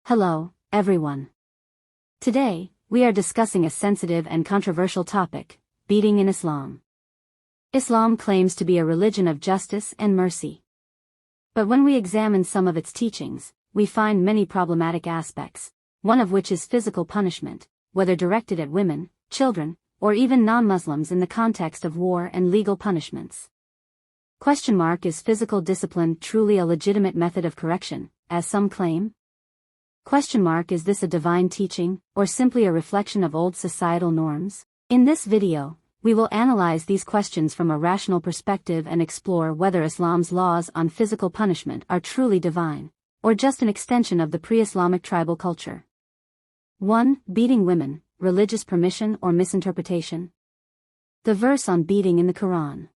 Hello, everyone. Today, we are discussing a sensitive and controversial topic, beating in Islam. Islam claims to be a religion of justice and mercy. But when we examine some of its teachings, we find many problematic aspects, one of which is physical punishment, whether directed at women, children, or even non-Muslims in the context of war and legal punishments. Is physical discipline truly a legitimate method of correction, as some claim? Is this a divine teaching, or simply a reflection of old societal norms? In this video, we will analyze these questions from a rational perspective and explore whether Islam's laws on physical punishment are truly divine, or just an extension of the pre-Islamic tribal culture. 1. Beating women, religious permission or misinterpretation? The verse on beating in the Quran.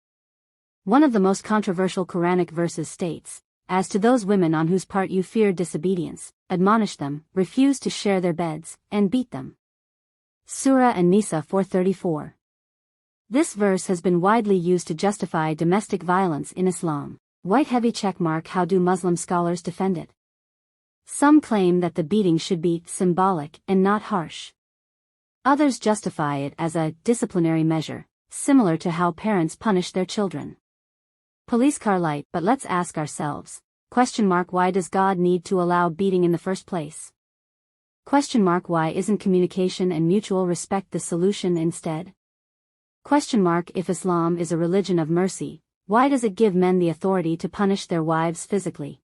One of the most controversial Quranic verses states, "As to those women on whose part you fear disobedience, admonish them, refuse to share their beds, and beat them." Surah An-Nisa 4:34. This verse has been widely used to justify domestic violence in Islam. White heavy checkmark. How do Muslim scholars defend it? Some claim that the beating should be symbolic and not harsh. Others justify it as a disciplinary measure, similar to how parents punish their children. Police car light. But let's ask ourselves, why does God need to allow beating in the first place? Why isn't communication and mutual respect the solution instead? If Islam is a religion of mercy, why does it give men the authority to punish their wives physically?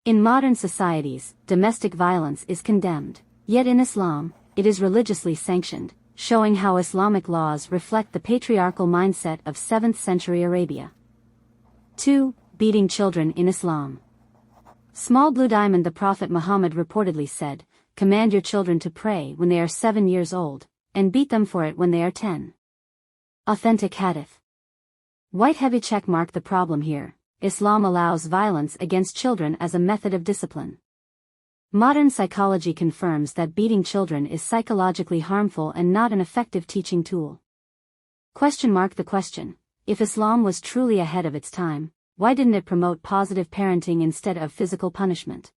In modern societies, domestic violence is condemned, yet in Islam, it is religiously sanctioned, showing how Islamic laws reflect the patriarchal mindset of 7th century Arabia. 2. Beating children in Islam. Small blue diamond. The Prophet Muhammad reportedly said, "Command your children to pray when they are 7 years old, and beat them for it when they are 10. Authentic hadith. White heavy checkmark. The problem here, Islam allows violence against children as a method of discipline. Modern psychology confirms that beating children is psychologically harmful and not an effective teaching tool. The question, if Islam was truly ahead of its time, why didn't it promote positive parenting instead of physical punishment?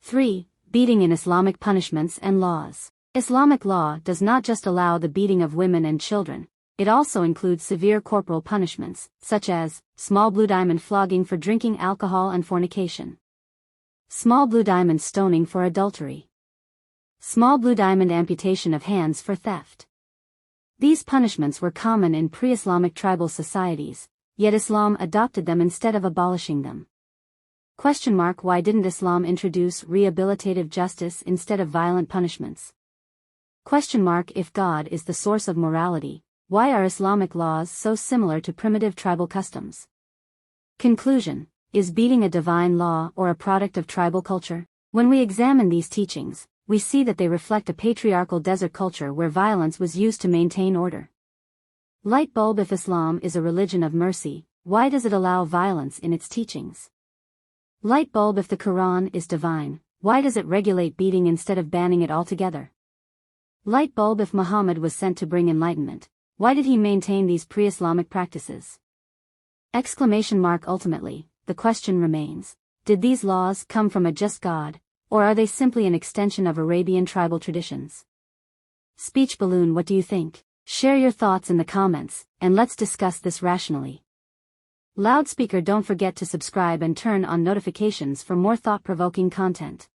3. Beating in Islamic punishments and laws. Islamic law does not just allow the beating of women and children, it also includes severe corporal punishments, such as small blue diamond flogging for drinking alcohol and fornication, small blue diamond stoning for adultery, small blue diamond amputation of hands for theft. These punishments were common in pre-Islamic tribal societies, yet Islam adopted them instead of abolishing them. Why didn't Islam introduce rehabilitative justice instead of violent punishments? If God is the source of morality, why are Islamic laws so similar to primitive tribal customs? Conclusion: is beating a divine law or a product of tribal culture? When we examine these teachings, we see that they reflect a patriarchal desert culture where violence was used to maintain order. Light bulb. If Islam is a religion of mercy, why does it allow violence in its teachings? Light bulb. If the Quran is divine, why does it regulate beating instead of banning it altogether? Light bulb. If Muhammad was sent to bring enlightenment, why did he maintain these pre-Islamic practices? Ultimately, the question remains, did these laws come from a just God, or are they simply an extension of Arabian tribal traditions? Speech balloon. What do you think? Share your thoughts in the comments, and let's discuss this rationally. Loudspeaker. Don't forget to subscribe and turn on notifications for more thought-provoking content.